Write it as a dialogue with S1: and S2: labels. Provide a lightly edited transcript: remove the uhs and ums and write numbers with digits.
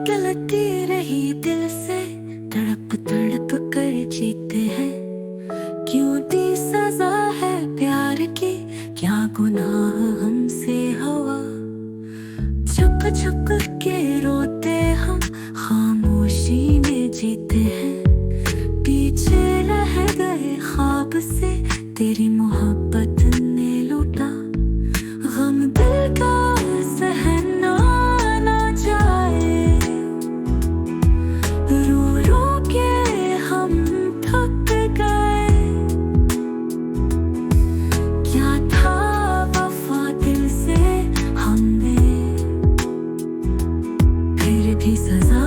S1: गलती रही दिल से, तड़प तड़प कर जीते हैं। क्यों दी सजा है प्यार की, क्या गुनाह हमसे हुआ। छुप छुप के रोते हम, खामोशी में जीते हैं। पीछे रह गए ख्वाब से, तेरी मोहब्बत ने लूटा। गम दिल का सहना ना जाए, रो रो के हम थक गए। क्या था वफा दिल से हमने, फिर भी सजा